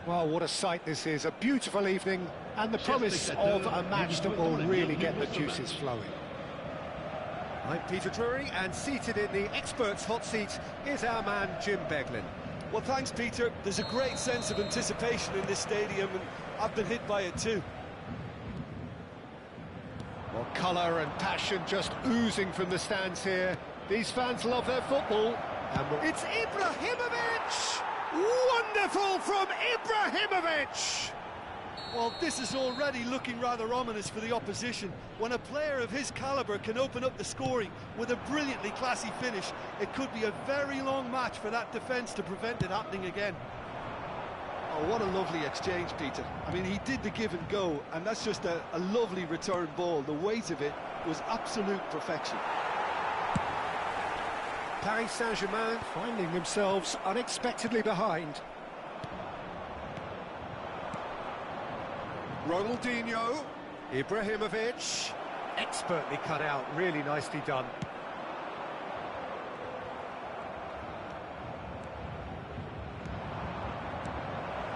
Well, what a sight this is. A beautiful evening and the promise of a match that will really get the juices flowing. I'm Peter Drury, and seated in the experts' hot seat is our man Jim Beglin. Well, thanks, Peter. There's a great sense of anticipation in this stadium, and I've been hit by it too. Well, colour and passion just oozing from the stands here. These fans love their football. And it's Ibrahimovic! Wonderful from Ibrahimovic! Well, this is already looking rather ominous for the opposition. When a player of his calibre can open up the scoring with a brilliantly classy finish, it could be a very long match for that defence to prevent it happening again. Oh, what a lovely exchange, Peter. I mean, he did the give and go, and that's just a lovely return ball. The weight of it was absolute perfection. Paris Saint-Germain finding themselves unexpectedly behind. Ronaldinho, Ibrahimovic, expertly cut out, really nicely done.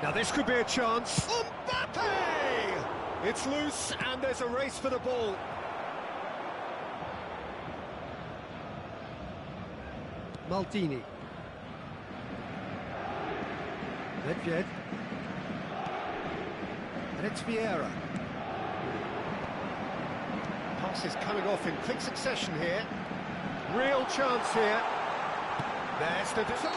Now this could be a chance. Mbappe! It's loose and there's a race for the ball. Maldini. Nedved. And it's Vieira. Pass is coming off in quick succession here. Real chance here. There's the... It's in!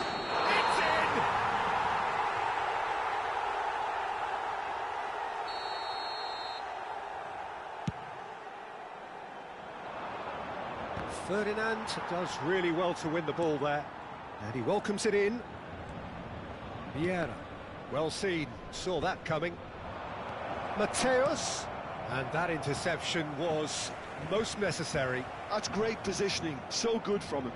Ferdinand does really well to win the ball there. And he welcomes it in. Vieira. Well seen. Saw that coming. Mateus, and that interception was most necessary. That's great positioning, so good from him.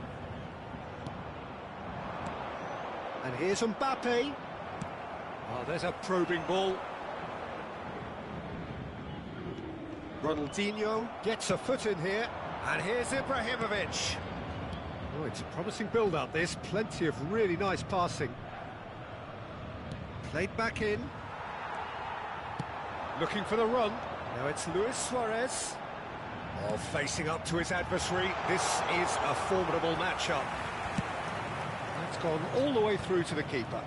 And here's Mbappe. Oh, there's a probing ball. Ronaldinho gets a foot in here, and here's Ibrahimovic. Oh, it's a promising build-up, this. Plenty of really nice passing. Played back in. Looking for the run. Now it's Luis Suarez. Oh, facing up to his adversary. This is a formidable matchup. That's gone all the way through to the keeper.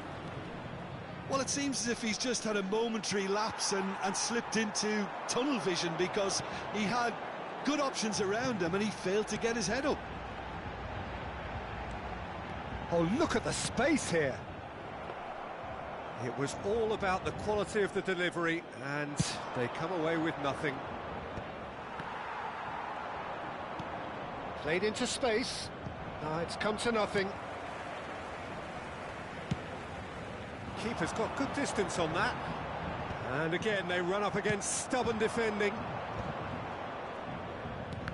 Well, it seems as if he's just had a momentary lapse and slipped into tunnel vision, because he had good options around him and he failed to get his head up. Oh, look at the space here. It was all about the quality of the delivery, and they come away with nothing. Played into space. It's come to nothing. Keeper's got good distance on that. And again, they run up against stubborn defending.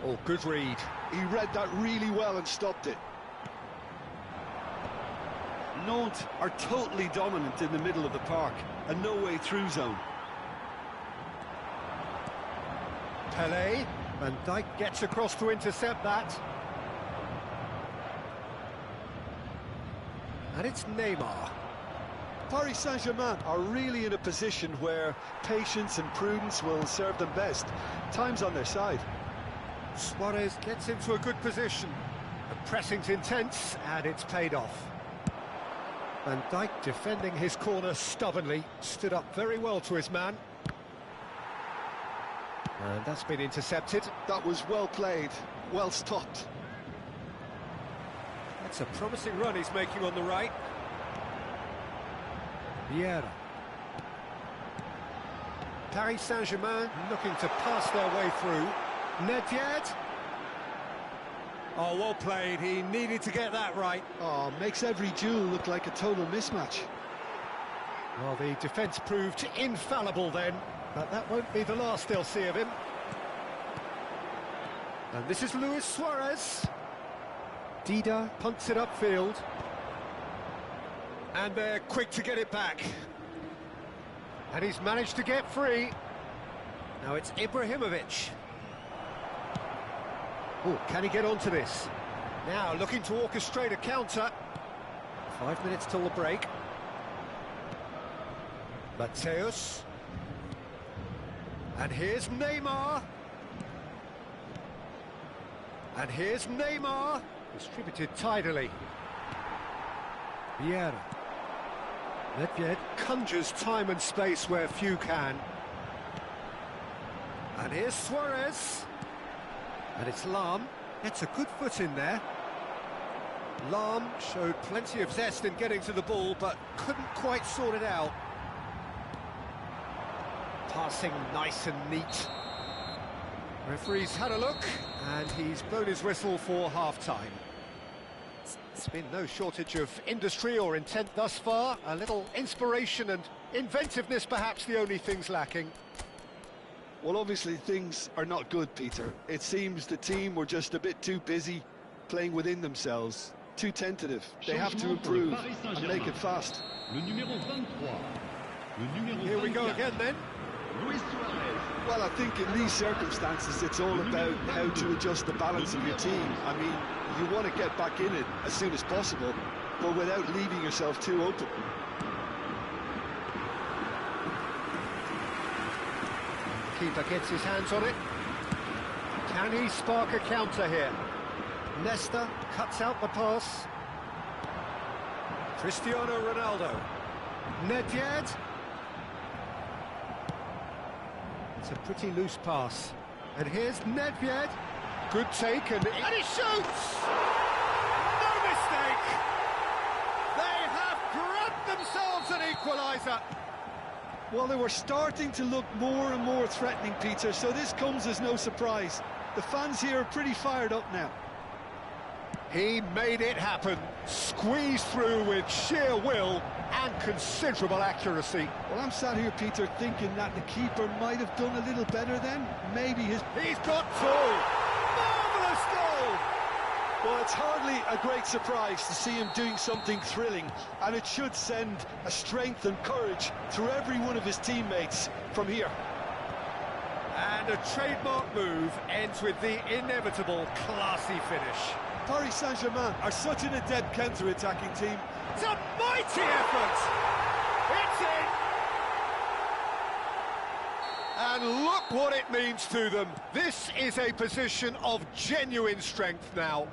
Oh, good read. He read that really well and stopped it. Nantes are totally dominant in the middle of the park, and no way through zone. Pelé, Van Dijk gets across to intercept that. And it's Neymar. Paris Saint-Germain are really in a position where patience and prudence will serve them best. Time's on their side. Suarez gets into a good position. The pressing's intense, and it's paid off. Van Dijk defending his corner stubbornly, stood up very well to his man. And that's been intercepted. That was well played, well stopped. That's a promising run he's making on the right. Vieira. Paris Saint-Germain looking to pass their way through. Nedved. Oh, well played. He needed to get that right. Oh, makes every duel look like a total mismatch. Well, the defence proved infallible then, but that won't be the last they'll see of him. And this is Luis Suarez. Dida punts it upfield. And they're quick to get it back. And he's managed to get free. Now it's Ibrahimovic. Oh, can he get onto this? Now looking to orchestrate a counter. 5 minutes till the break. Mateus. And here's Neymar. And here's Neymar. Distributed tidily. Vieira. Nedved conjures time and space where few can. And here's Suarez. And it's Lahm. Gets a good foot in there. Lahm showed plenty of zest in getting to the ball, but couldn't quite sort it out. Passing nice and neat. Referee's had a look, and he's blown his whistle for half-time. There's been no shortage of industry or intent thus far. A little inspiration and inventiveness, perhaps the only things lacking. Well, obviously things are not good, Peter. It seems the team were just a bit too busy playing within themselves, too tentative. They have to improve and make it fast. Here we go again then. Well, I think in these circumstances it's all about how to adjust the balance of your team. I mean, you want to get back in it as soon as possible, but without leaving yourself too open. Keeper gets his hands on it. Can he spark a counter here? Nesta cuts out the pass. Cristiano Ronaldo. Nedved. It's a pretty loose pass. And here's Nedved. Good take, and he shoots! No mistake! They have grabbed themselves an equaliser. Well, they were starting to look more and more threatening, Peter, so this comes as no surprise. The fans here are pretty fired up now. He made it happen, squeezed through with sheer will and considerable accuracy. Well, I'm sat here, Peter, thinking that the keeper might have done a little better then. Maybe his... He's got two! Marvellous goal! Well, it's hardly a great surprise to see him doing something thrilling, and it should send a strength and courage through every one of his teammates from here. And a trademark move ends with the inevitable classy finish. Paris Saint-Germain are such an adept counter-attacking team. It's a mighty effort! It's in! And look what it means to them. This is a position of genuine strength now.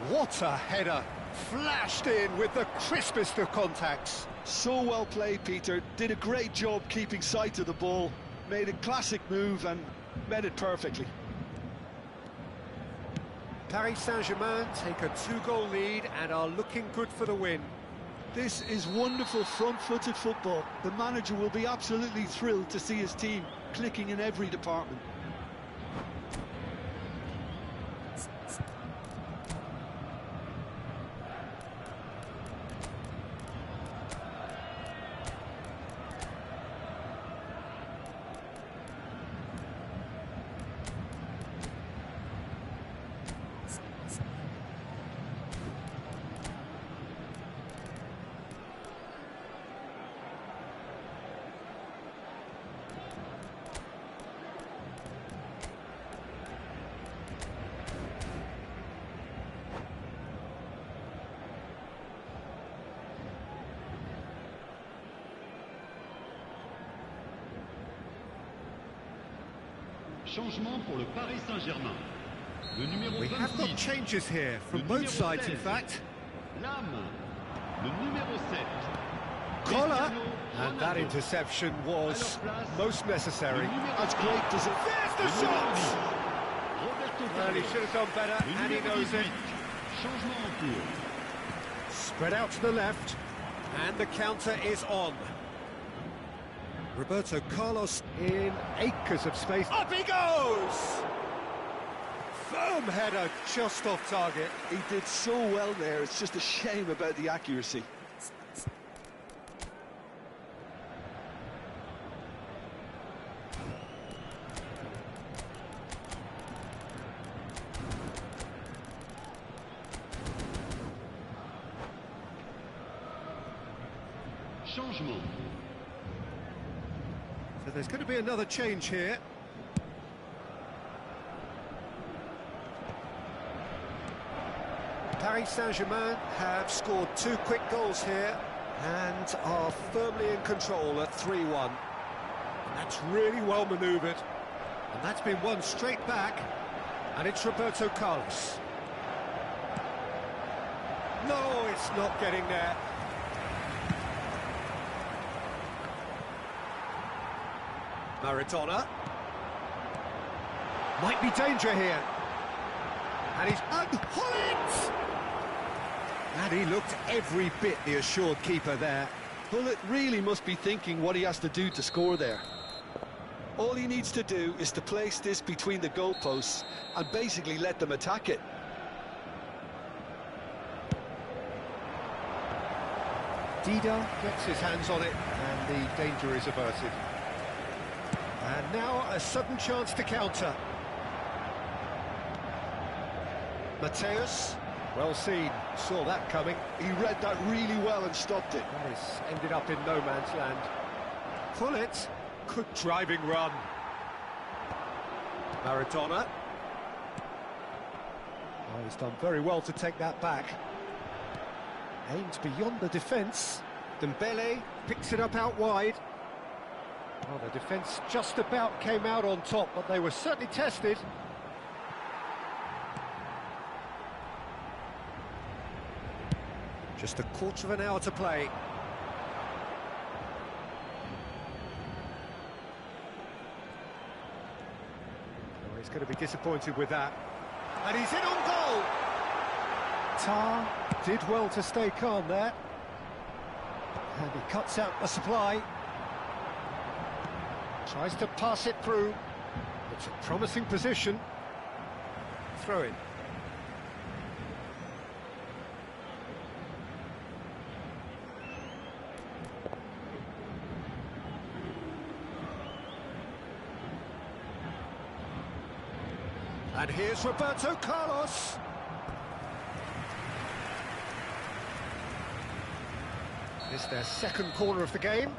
What a header! Flashed in with the crispest of contacts. So well played, Peter. Did a great job keeping sight of the ball. Made a classic move and met it perfectly. Paris Saint-Germain take a 2-goal lead and are looking good for the win. This is wonderful front-footed football. The manager will be absolutely thrilled to see his team clicking in every department. Changement pour le Paris Saint-Germain. Le numéro We have got 26. changes here from Le both numéro sides, in 16. fact. Lam. Le numéro 7. Collar, Cristiano and that Ronaldo. interception was most necessary. That's great, does it? There's the shot! Roberto Well, he Carlos. should have done better, Le and he numéro knows it. 18. Changement en cours. Spread out to the left, and the counter is on. Roberto Carlos in acres of space. Up he goes! Firm header, just off target. He did so well there, it's just a shame about the accuracy. Changement. So there's going to be another change here. Paris Saint-Germain have scored 2 quick goals here and are firmly in control at 3-1. And that's really well manoeuvred. And that's been won straight back. And it's Roberto Carlos. No, it's not getting there. Maradona. Might be danger here. And he's... Hullet! And he looked every bit the assured keeper there. Hullet really must be thinking what he has to do to score there. All he needs to do is to place this between the goalposts and basically let them attack it. Dida gets his hands on it, and the danger is averted. And now a sudden chance to counter. Mateus, well seen, saw that coming. He read that really well and stopped it. This ended up in no man's land. Hullet, good driving run. Maradona. Oh, he's done very well to take that back. Aims beyond the defence. Dembele picks it up out wide. Well, the defence just about came out on top, but they were certainly tested. Just a quarter of an hour to play. Oh, he's going to be disappointed with that. And he's in on goal! Tar did well to stay calm there. And he cuts out the supply. Tries to pass it through. It's a promising position. Throw in. And here's Roberto Carlos. It's their second corner of the game.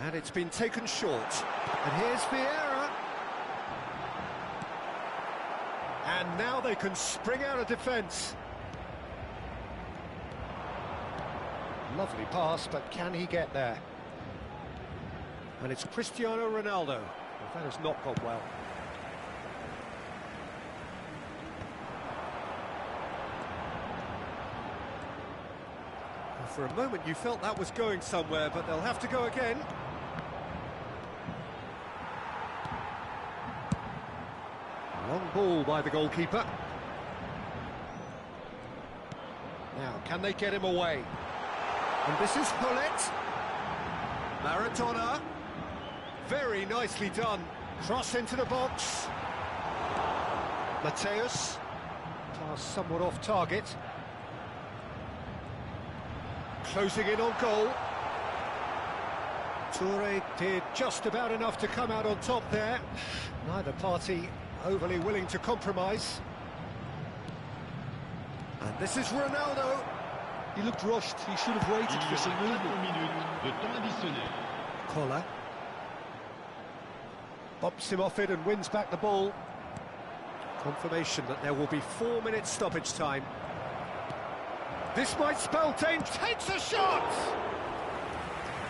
And it's been taken short. And here's Vieira. And now they can spring out of defence. Lovely pass, but can he get there? And it's Cristiano Ronaldo. Well, that has not gone well. Well, for a moment you felt that was going somewhere, but they'll have to go again. Long ball by the goalkeeper. Now, can they get him away? And this is Hullet. Maradona. Very nicely done. Cross into the box. Mateus. Pass somewhat off target. Closing in on goal. Toure did just about enough to come out on top there. Neither party overly willing to compromise. And this is Ronaldo. He looked rushed. He should have waited for some movement. Minutes de temps additionnel. Collar. Bumps him off it and wins back the ball. Confirmation that there will be 4 minutes stoppage time. This might spell danger. Takes a shot!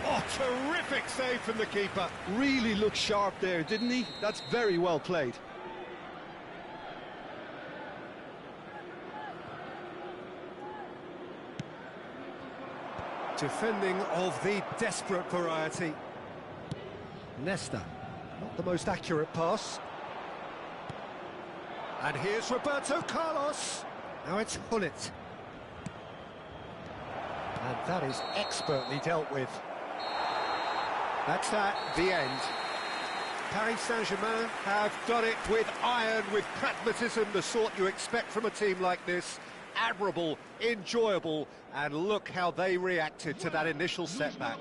Oh, terrific save from the keeper. Really looked sharp there, didn't he? That's very well played. Defending of the desperate variety. Nesta, not the most accurate pass. And here's Roberto Carlos. Now it's Hullet. And that is expertly dealt with. That's the end. Paris Saint-Germain have done it with iron, with pragmatism, the sort you expect from a team like this. Admirable, enjoyable, and look how they reacted to that initial setback.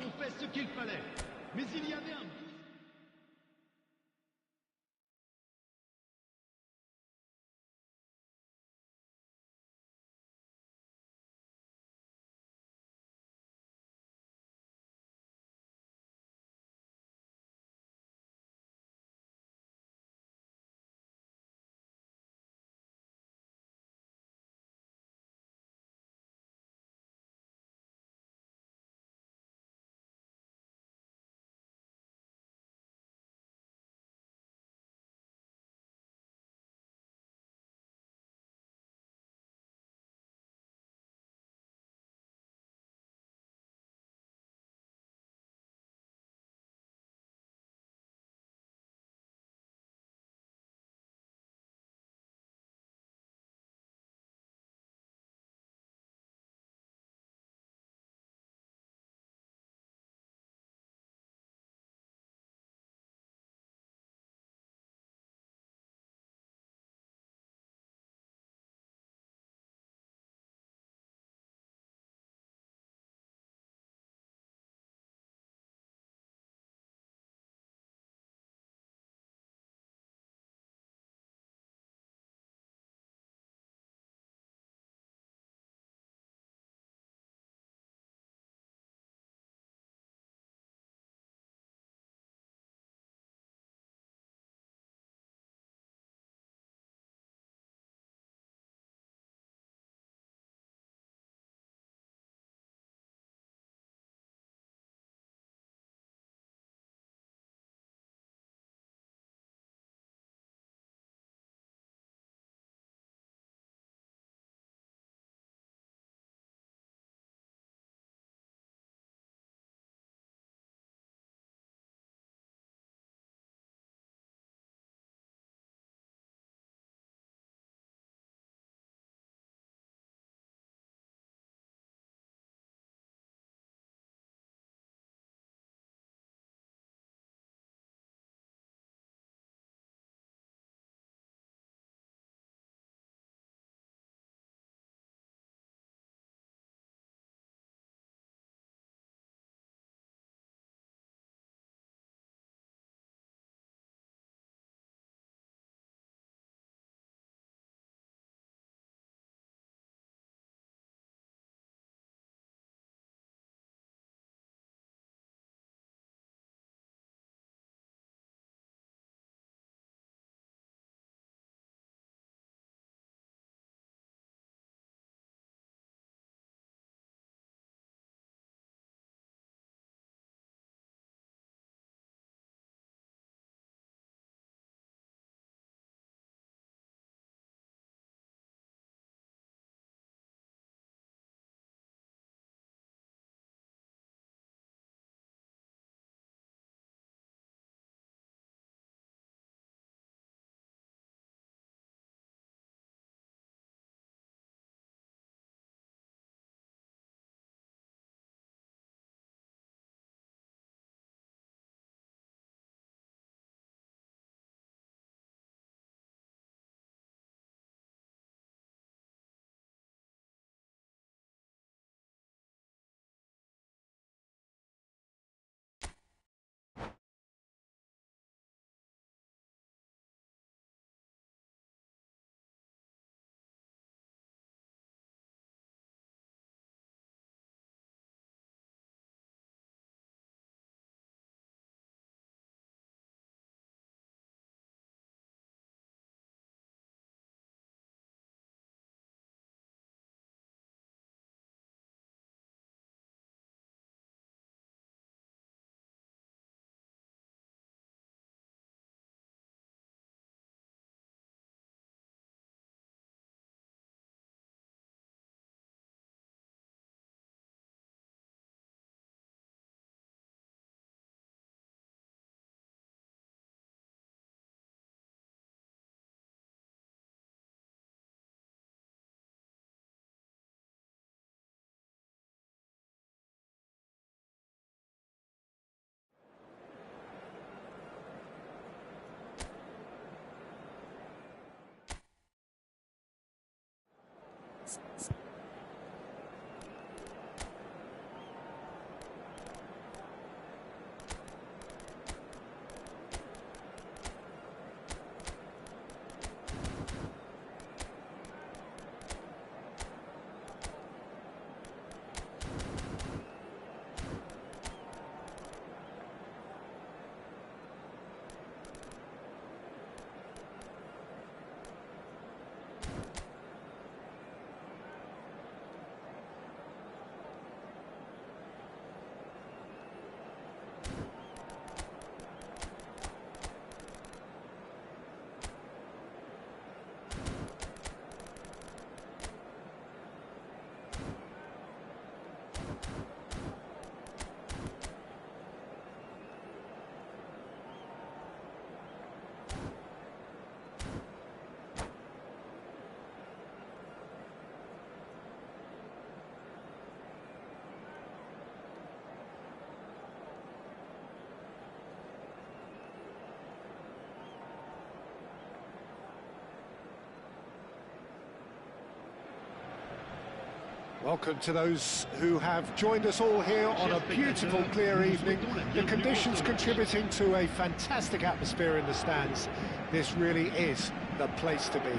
Welcome to those who have joined us all here on a beautiful, clear evening. The conditions contributing to a fantastic atmosphere in the stands. This really is the place to be.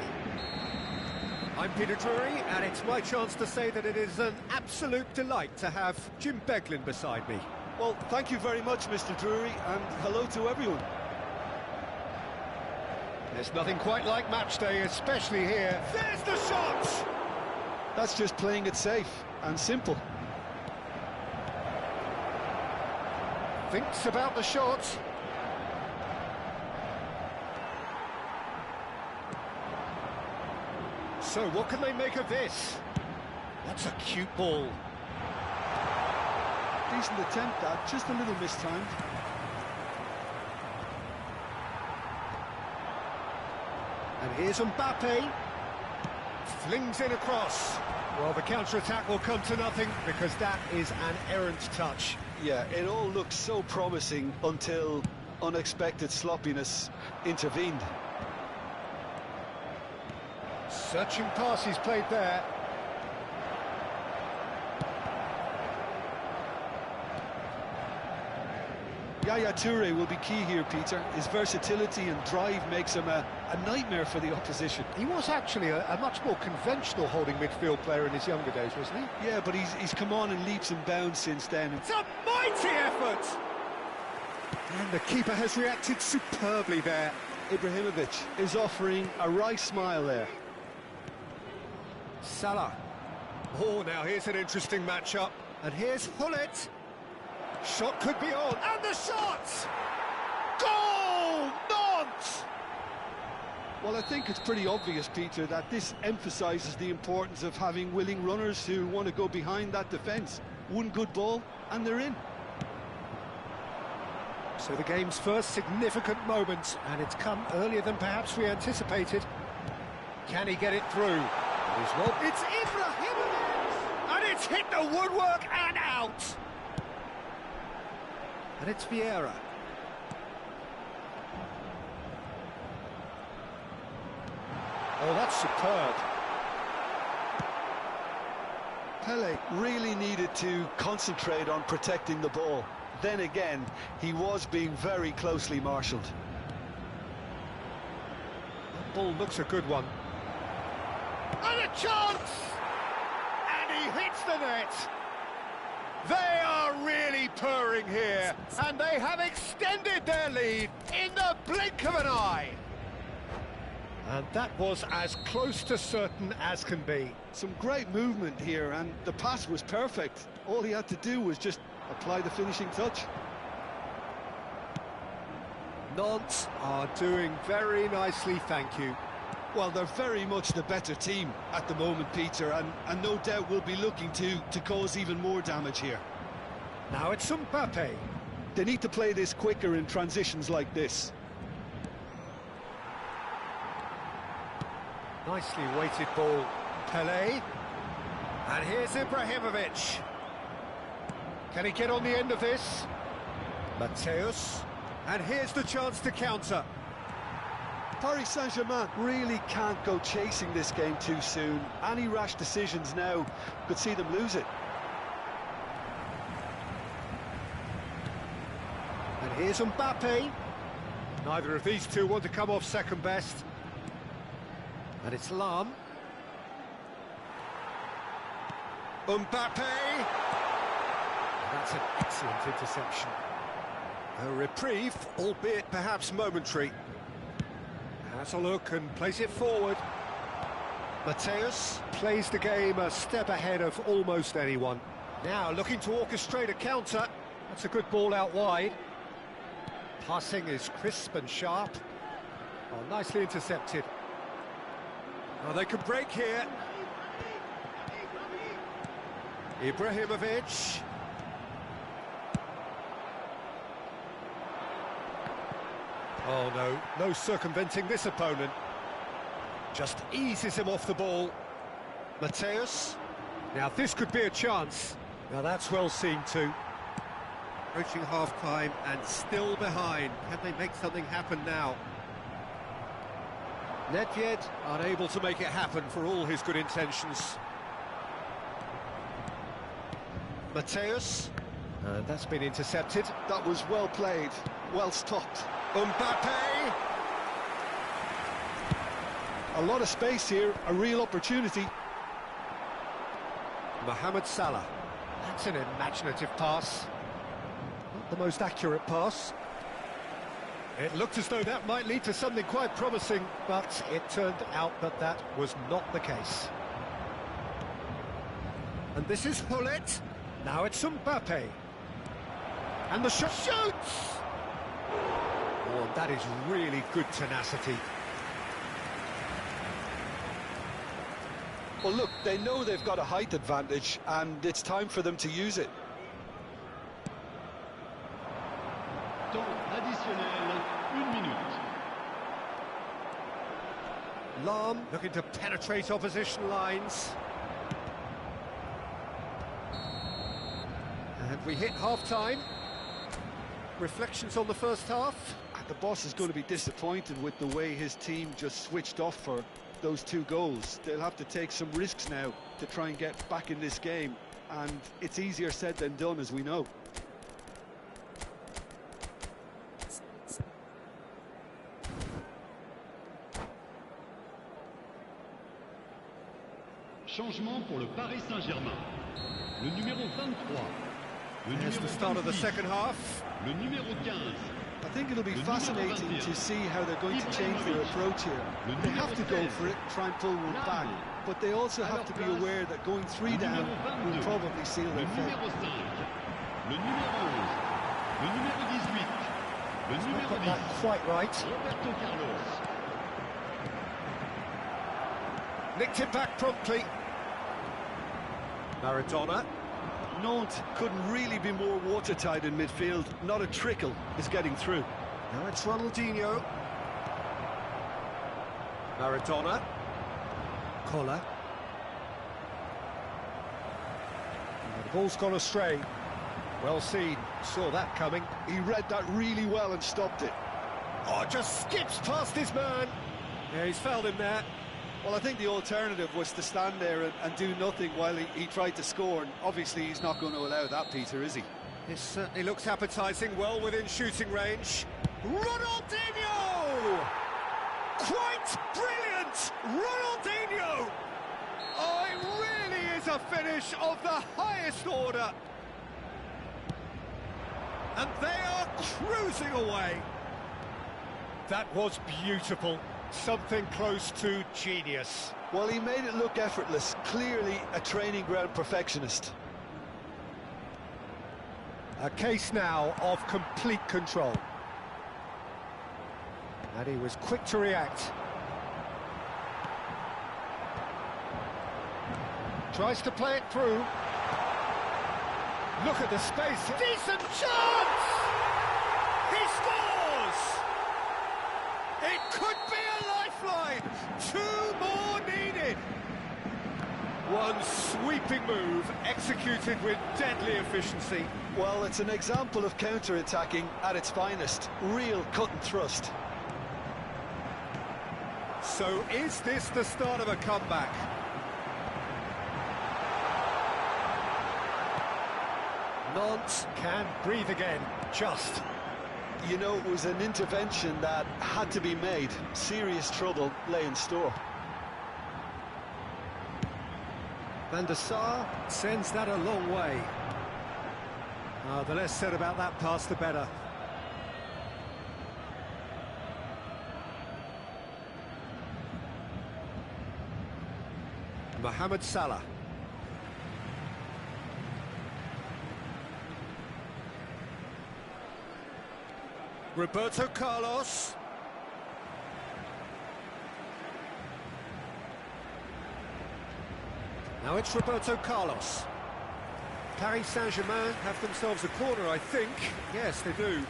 I'm Peter Drury, and it's my chance to say that it is an absolute delight to have Jim Beglin beside me. Well, thank you very much, Mr. Drury, and hello to everyone. There's nothing quite like match day, especially here. There's the shot! That's just playing it safe and simple. Thinks about the shot. So what can they make of this? That's a cute ball. Decent attempt, that, just a little mistimed. And here's Mbappe. Flings in across. Well, the counter-attack will come to nothing because that is an errant touch. Yeah, it all looks so promising until unexpected sloppiness intervened. Searching pass he's played there. Yaya Toure will be key here, Peter. His versatility and drive makes him a nightmare for the opposition. He was actually a much more conventional holding midfield player in his younger days, wasn't he? Yeah, but he's come on in leaps and bounds since then. It's a mighty effort! And the keeper has reacted superbly there. Ibrahimovic is offering a wry smile there. Salah. Oh, now here's an interesting matchup. And here's Hullet. Shot could be on, and the shot! Goal! Nantes! Well, I think it's pretty obvious, Peter, that this emphasises the importance of having willing runners who want to go behind that defence. One good ball, and they're in. So the game's first significant moment, and it's come earlier than perhaps we anticipated. Can he get it through? It's Ibrahimovic! And it's hit the woodwork and out! And it's Vieira. Oh, that's superb. Pele really needed to concentrate on protecting the ball. Then again, he was being very closely marshalled. That ball looks a good one. And a chance! And he hits the net! They are really purring here, and they have extended their lead in the blink of an eye. And that was as close to certain as can be. Some great movement here, and the pass was perfect. All he had to do was just apply the finishing touch. Nantes are doing very nicely, thank you. Well, they're very much the better team at the moment, Peter, and no doubt will be looking to cause even more damage here. Now it's Mbappe. They need to play this quicker in transitions like this. Nicely weighted ball. Pele. And here's Ibrahimovic. Can he get on the end of this? Mateus. And here's the chance to counter. Paris Saint-Germain really can't go chasing this game too soon. Any rash decisions now could see them lose it. And here's Mbappe. Neither of these two want to come off second best. And it's Lam. Mbappe! That's an excellent interception. A reprieve, albeit perhaps momentary. Has a look and plays it forward. Mateus plays the game a step ahead of almost anyone. Now looking to orchestrate a counter. That's a good ball out wide. Passing is crisp and sharp. Oh, nicely intercepted. Oh, they can break here. Ibrahimovic. Oh no, no circumventing this opponent. Just eases him off the ball. Mateus. Now this could be a chance. Now that's well seen too. Approaching half-time and still behind. Can they make something happen now? Nedved unable to make it happen for all his good intentions. Mateus. And that's been intercepted. That was well played, well stopped. Mbappe. A lot of space here, a real opportunity. Mohamed Salah. That's an imaginative pass. Not the most accurate pass. It looked as though that might lead to something quite promising, but it turned out that that was not the case. And this is Hullet. Now it's Mbappe. And the shot shoots! Oh, that is really good tenacity. Well, look, they know they've got a height advantage, and it's time for them to use it. Temps additionnel, 1 minute. Lahm looking to penetrate opposition lines. And we hit half-time. Reflections on the first half. The boss is going to be disappointed with the way his team just switched off for those 2 goals. They'll have to take some risks now to try and get back in this game, and it's easier said than done, as we know. Changement pour le Paris Saint-Germain. Le numéro 23. Le Here's numéro the start of the 26. second half. Le numéro 15. I think it'll be fascinating to see how they're going to change their approach here. They have to go for it, try and pull one back, but they also have to be aware that going 3 down will probably seal Le their fate. numéro 5. Le numéro 11. Le numéro 18. Le Not numéro got 10. that quite right. Roberto Carlos. Nicked it back promptly. Maradona. Nantes couldn't really be more watertight in midfield. Not a trickle is getting through. Now it's Ronaldinho. Maradona. Collar. The ball's gone astray. Well seen. Saw that coming. He read that really well and stopped it. Oh, just skips past his man. Yeah, he's fouled him there. Well, I think the alternative was to stand there and do nothing while he tried to score, and obviously he's not going to allow that, Peter, is he? This certainly looks appetising, well within shooting range. Ronaldinho! Quite brilliant! Ronaldinho! Oh, it really is a finish of the highest order. And they are cruising away. That was beautiful. Something close to genius. Well, he made it look effortless. Clearly a training ground perfectionist. A case now of complete control. And he was quick to react. Tries to play it through. Look at the space. Decent chance! He scores! It could be a lifeline. 2 more needed. One sweeping move executed with deadly efficiency. Well, it's an example of counter-attacking at its finest. Real cut and thrust. So is this the start of a comeback? Nantes can breathe again, just. You know, it was an intervention that had to be made. Serious trouble lay in store. Van der Sar sends that a long way. The less said about that pass, the better. Mohamed Salah. Roberto Carlos. Now it's Roberto Carlos. Paris Saint-Germain have themselves a corner, I think. Yes, they do.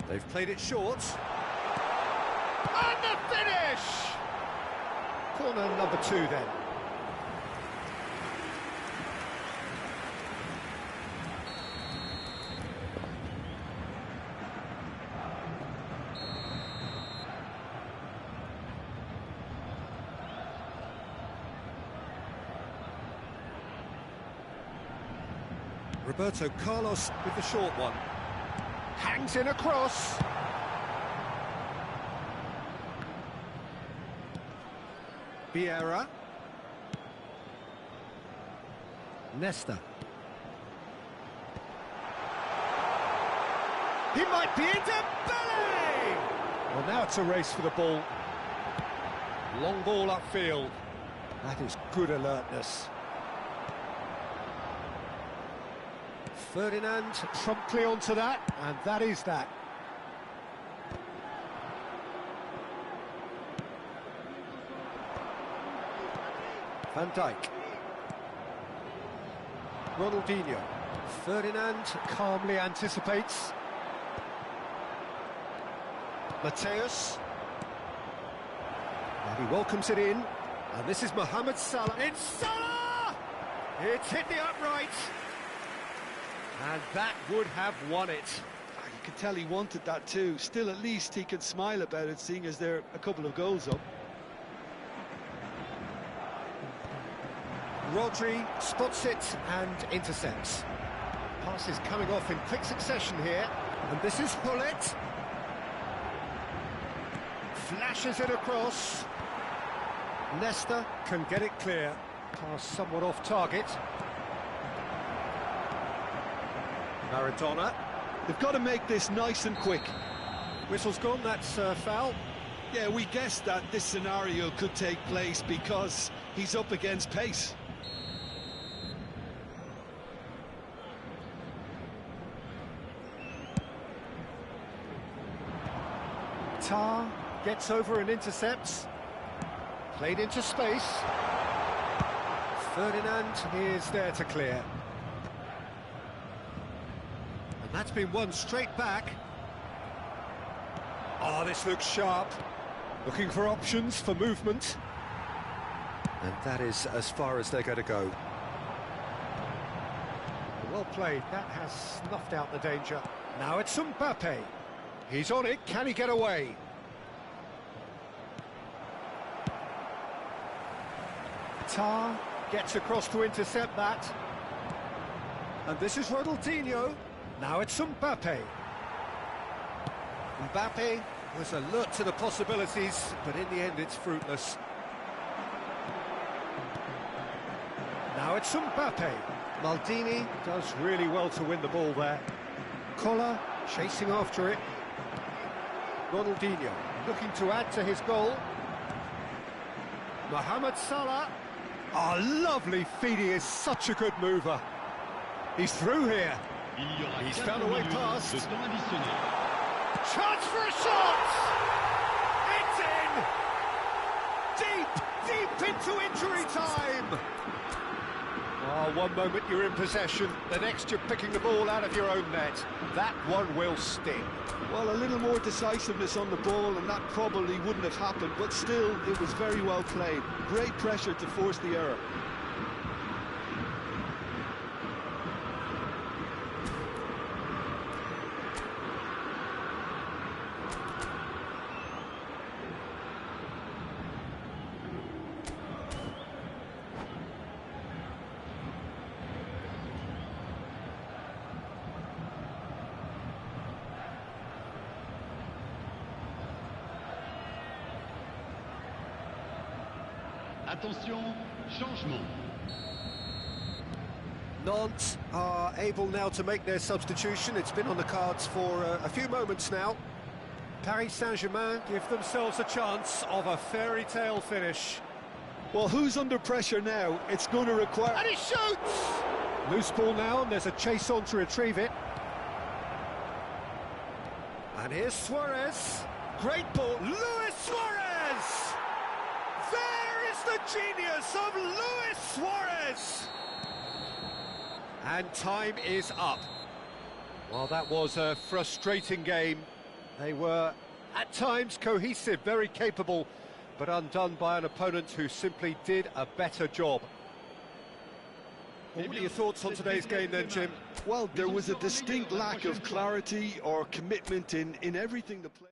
They've played it short. And the finish! Corner number 2 then. Roberto Carlos with the short one. Hangs in a cross. Vieira. Nesta. He might be into Belly! Well, now it's a race for the ball. Long ball upfield. That is good alertness. Ferdinand promptly onto that, and that is that. Van Dijk. Ronaldinho. Ferdinand calmly anticipates. Mateus. And he welcomes it in. And this is Mohamed Salah. It's Salah! It's hit the upright. And that would have won it. You can tell he wanted that too. Still, at least he can smile about it, seeing as they're a couple of goals up. Rodri spots it and intercepts. Passes coming off in quick succession here. And this is Hullet. Flashes it across. Nesta can get it clear. Pass somewhat off target. Maradona. They've got to make this nice and quick. Whistle's gone, that's foul. Yeah, we guessed that this scenario could take place because he's up against pace. Tar gets over and intercepts. Played into space. Ferdinand is there to clear. And that's been won straight back. Oh, this looks sharp. Looking for options for movement. And that is as far as they're going to go. Well played, that has snuffed out the danger. Now it's Mbappe. He's on it, can he get away? Tar gets across to intercept that. And this is Ronaldinho. Now it's Mbappe. Mbappe was alert to the possibilities, but in the end it's fruitless. Now it's Mbappe. Maldini does really well to win the ball there. Koller chasing after it. Ronaldinho looking to add to his goal. Mohamed Salah. Oh, lovely feed, he is such a good mover. He's through here. He's found a way past. Chance for a shot! It's in! Deep into injury time! Oh, one moment you're in possession, the next you're picking the ball out of your own net. That one will sting. Well, a little more decisiveness on the ball and that probably wouldn't have happened, but still, it was very well played. Great pressure to force the error. Attention, changement. Nantes are able now to make their substitution. It's been on the cards for a few moments now. Paris Saint-Germain give themselves a chance of a fairy tale finish. Well, who's under pressure now? It's going to require... And he shoots! Loose ball now, and there's a chase on to retrieve it. And here's Suarez. Great ball, Luis Suarez! There is the genius of Luis Suarez! And time is up. Well, that was a frustrating game. They were, at times, cohesive, very capable, but undone by an opponent who simply did a better job. What are your thoughts on today's game then, Jim? Well, there was a distinct lack of clarity or commitment in everything the play.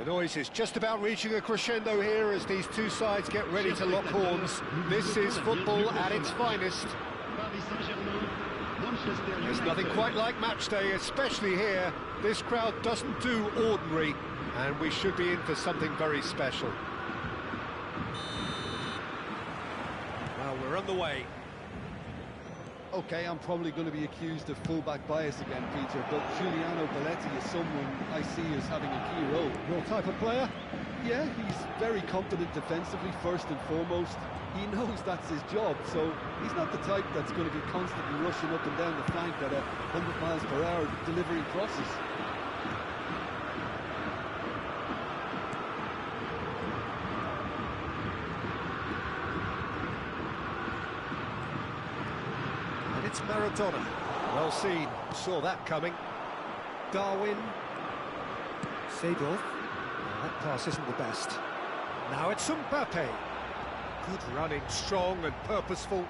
The noise is just about reaching a crescendo here as these two sides get ready to lock horns. This is football at its finest. There's nothing quite like match day, especially here. This crowd doesn't do ordinary, and we should be in for something very special. Well, we're on the way. Okay, I'm probably going to be accused of fullback bias again, Peter, but Giuliano Belletti is someone I see as having a key role. Your type of player? Yeah, he's very competent defensively, first and foremost. He knows that's his job, so he's not the type that's going to be constantly rushing up and down the flank at 100 miles per hour delivering crosses. It's Maradona. Well seen. Saw that coming. Darwin. Seedorf. That pass isn't the best. Now it's Mbappe. Good running, strong and purposeful.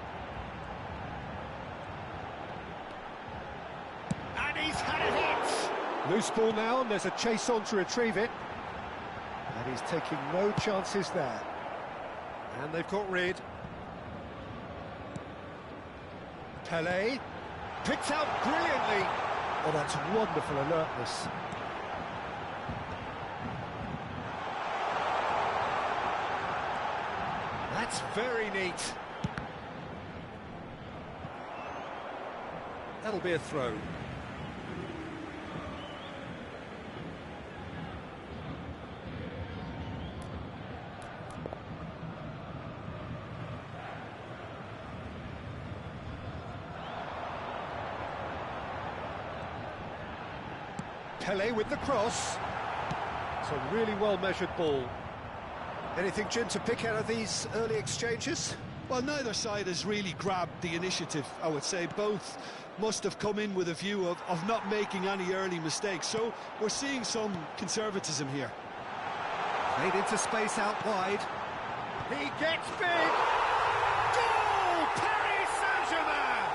And he's had a hit! Loose ball now, and there's a chase on to retrieve it. And he's taking no chances there. And they've got rid. Pelé, picked out brilliantly. Oh, that's wonderful alertness. That's very neat. That'll be a throw. Pelé with the cross. It's a really well-measured ball. Anything, Jim, to pick out of these early exchanges? Well, neither side has really grabbed the initiative, I would say. Both must have come in with a view of not making any early mistakes. So we're seeing some conservatism here. Made into space out wide. He gets big! Goal! Paris Saint-Germain!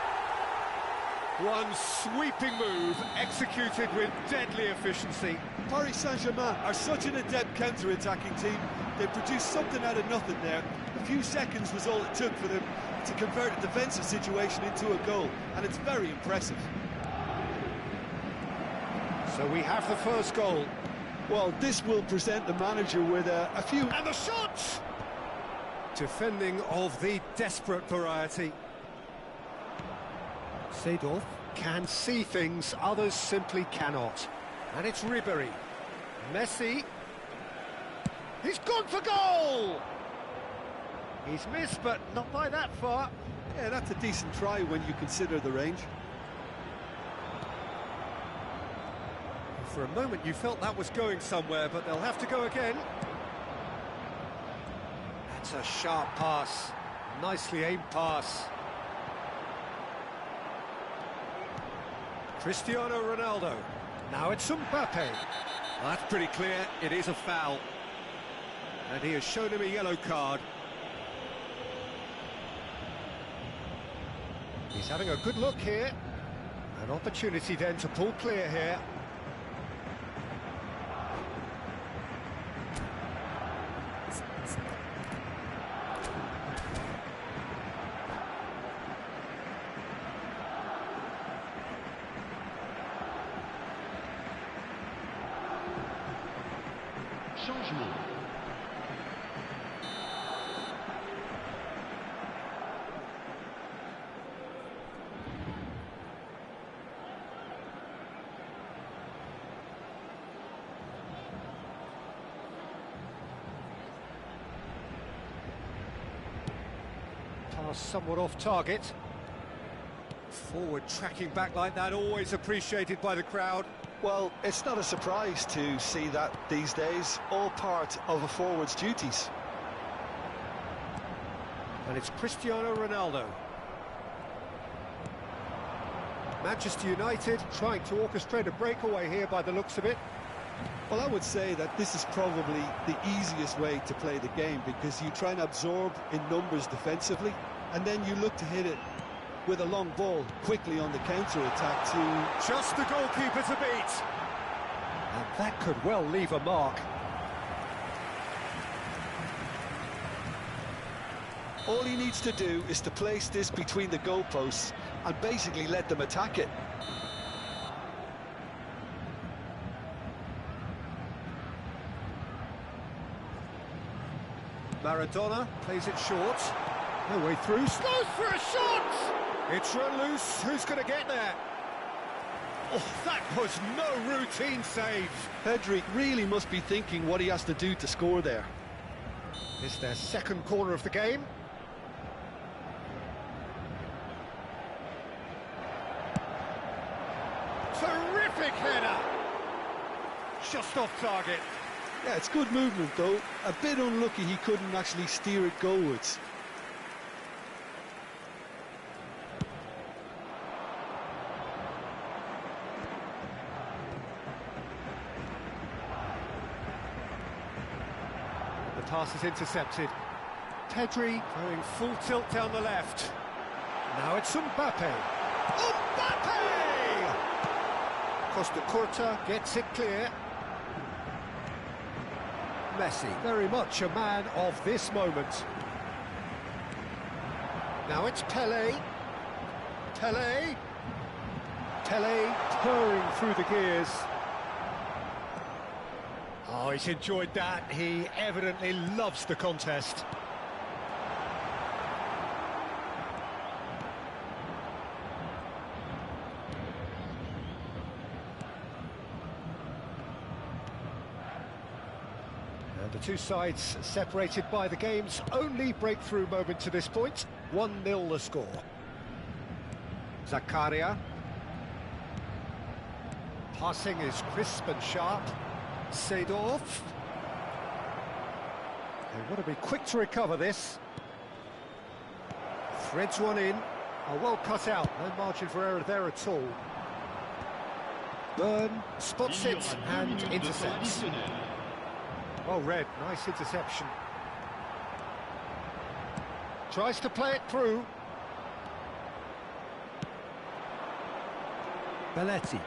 One sweeping move, executed with deadly efficiency. Paris Saint-Germain are such an adept counter-attacking team. They produced something out of nothing there. A few seconds was all it took for them to convert a defensive situation into a goal, and it's very impressive. So we have the first goal. Well, this will present the manager with a few... And the shot! Defending of the desperate variety. Seedorf can see things others simply cannot. And it's Ribéry. Messi. He's gone for goal! He's missed, but not by that far. Yeah, that's a decent try when you consider the range. For a moment you felt that was going somewhere, but they'll have to go again. That's a sharp pass. Nicely aimed pass. Cristiano Ronaldo. Now it's Mbappe. Well, that's pretty clear. It is a foul. And he has shown him a yellow card. He's having a good look here. An opportunity then to pull clear here. Changement. Pass somewhat off target. Forward tracking back like that, always appreciated by the crowd. Well, it's not a surprise to see that these days, all part of a forward's duties. And it's Cristiano Ronaldo. Manchester United trying to orchestrate a breakaway here by the looks of it. Well, I would say that this is probably the easiest way to play the game, because you try and absorb in numbers defensively, and then you look to hit it with a long ball quickly on the counter-attack to... Just the goalkeeper to beat. And that could well leave a mark. All he needs to do is to place this between the goalposts and basically let them attack it. Maradona plays it short. No way through. Slows for a shot! It's run loose. Who's going to get there? Oh, that was no routine save. Pedri really must be thinking what he has to do to score there. It's their second corner of the game. Terrific header! Just off target. Yeah, it's good movement though. A bit unlucky he couldn't actually steer it goalwards. The pass is intercepted. Pedri going full tilt down the left. Now it's Mbappe. Mbappe! Costa Curta gets it clear. Messi, very much a man of this moment. Now it's Pelé. Pelé purring through the gears. Oh, he's enjoyed that. He evidently loves the contest. And the two sides separated by the game's only breakthrough moment to this point. 1-0 the score. Zakaria. Passing is crisp and sharp. Seedorf. They want to be quick to recover this. Threads one in. Oh, well cut out. No margin for error there at all. Byrne spots it and intercepts. Well read, nice interception. Tries to play it through. Belletti.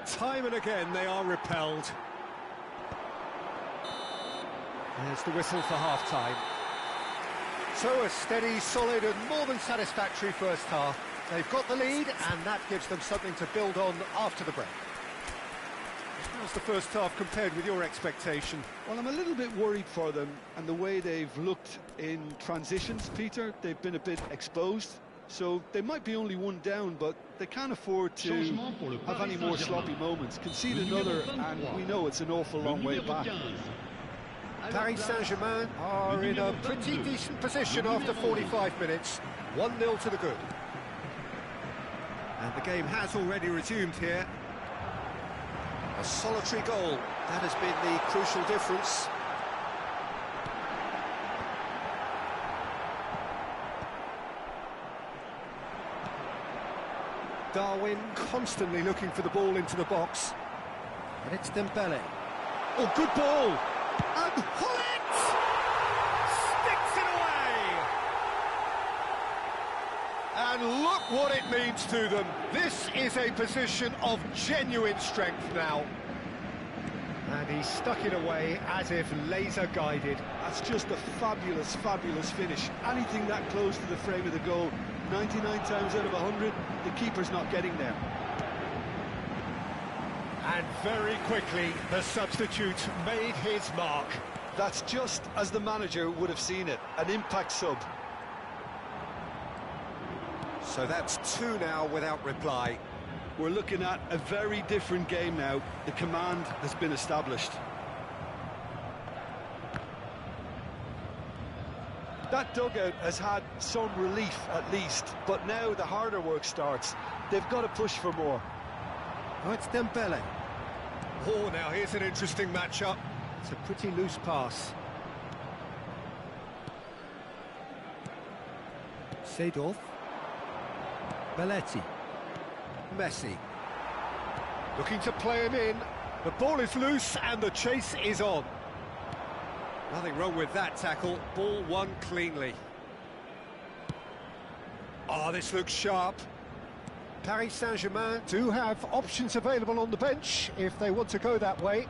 Time and again they are repelled. There's the whistle for half-time. So a steady, solid and more than satisfactory first half. They've got the lead and that gives them something to build on after the break. How's the first half compared with your expectation? Well, I'm a little bit worried for them and the way they've looked in transitions, Peter. They've been a bit exposed, so they might be only one down, but they can't afford to have any more sloppy moments. Concede another and we know it's an awful long way back. Paris Saint-Germain are in a pretty decent position after 45 minutes. 1-0 to the good. And the game has already resumed here. A solitary goal, that has been the crucial difference. Darwin constantly looking for the ball into the box. And it's Dembele. Oh, good ball! And Hullet sticks it away! And look what it means to them. This is a position of genuine strength now. And he stuck it away as if laser guided. That's just a fabulous, fabulous finish. Anything that close to the frame of the goal, 99 times out of 100, the keeper's not getting there. And very quickly, the substitute made his mark. That's just as the manager would have seen it, an impact sub. So that's 2 now without reply. We're looking at a very different game now. The command has been established. That dugout has had some relief at least, but now the harder work starts. They've got to push for more. Oh, it's Dembele. Oh, now here's an interesting matchup. It's a pretty loose pass. Seedorf. Belletti. Messi. Looking to play him in. The ball is loose and the chase is on. Nothing wrong with that tackle. Ball won cleanly. Oh, this looks sharp. Paris Saint-Germain do have options available on the bench if they want to go that way.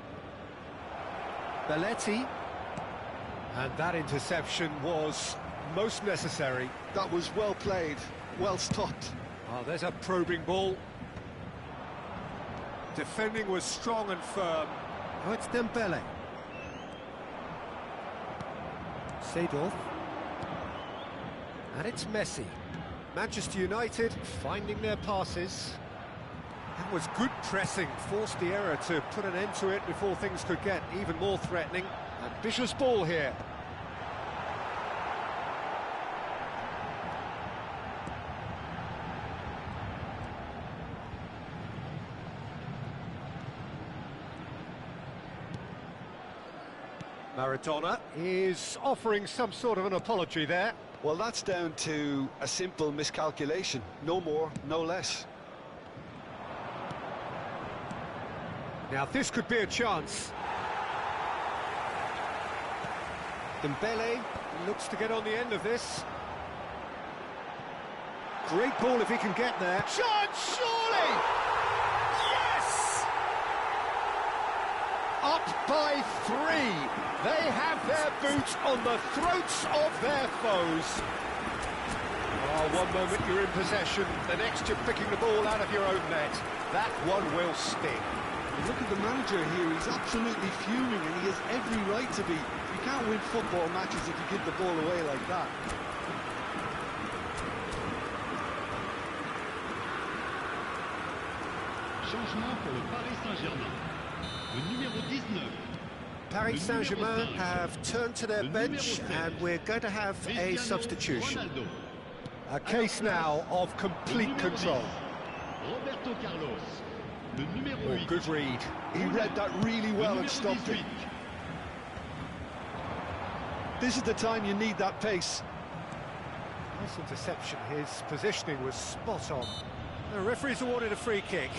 Belletti. And that interception was most necessary. That was well played, well stopped. Oh, there's a probing ball. Defending was strong and firm. Oh, it's Dembele. Seedorf. And it's Messi. Manchester United finding their passes. That was good pressing, forced the error to put an end to it before things could get even more threatening. Ambitious ball here. Maradona is offering some sort of an apology there. Well, that's down to a simple miscalculation. No more, no less. Now this could be a chance. Dembele looks to get on the end of this. Great ball if he can get there. Chance, surely! Yes! Up by 3. They have their boot on the throats of their foes. Oh, one moment you're in possession, the next you're picking the ball out of your own net. That one will sting. Look at the manager here, he's absolutely fuming and he has every right to be. You can't win football matches if you give the ball away like that. Changement pour le Paris Saint-Germain. Le numéro 19. Paris Saint-Germain have turned to their bench and we're going to have a substitution. A case now of complete control. Roberto Carlos. Le numéro Oh, 8. good read. He read that really well and stopped it. This is the time you need that pace. Nice interception, his positioning was spot on. The referee's awarded a free kick.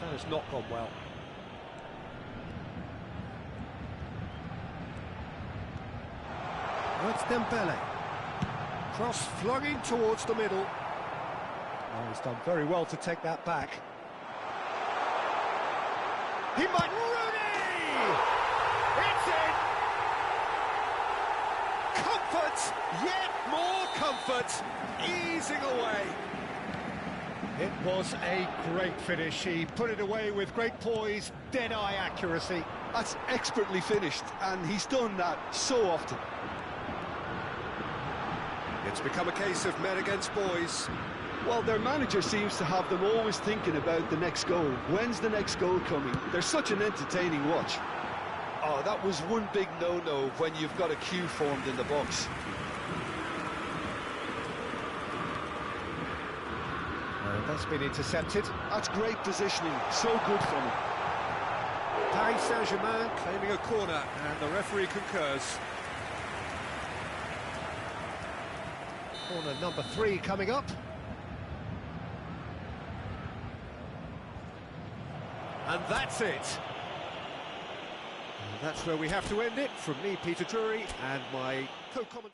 That has not gone well. Oh, it's Dembele. Cross flung in towards the middle. Oh, he's done very well to take that back. He might... Rooney! It's in! Comfort! Yet more comfort! Easing away. It was a great finish. He put it away with great poise, dead-eye accuracy. That's expertly finished, and he's done that so often. It's become a case of men against boys. Well, their manager seems to have them always thinking about the next goal. When's the next goal coming? They're such an entertaining watch. Oh, that was one big no-no when you've got a queue formed in the box. That's been intercepted. That's great positioning, so good from him. Paris Saint-Germain claiming a corner, and the referee concurs. Corner number 3 coming up. And that's it. And that's where we have to end it. From me, Peter Drury, and my co-commentator.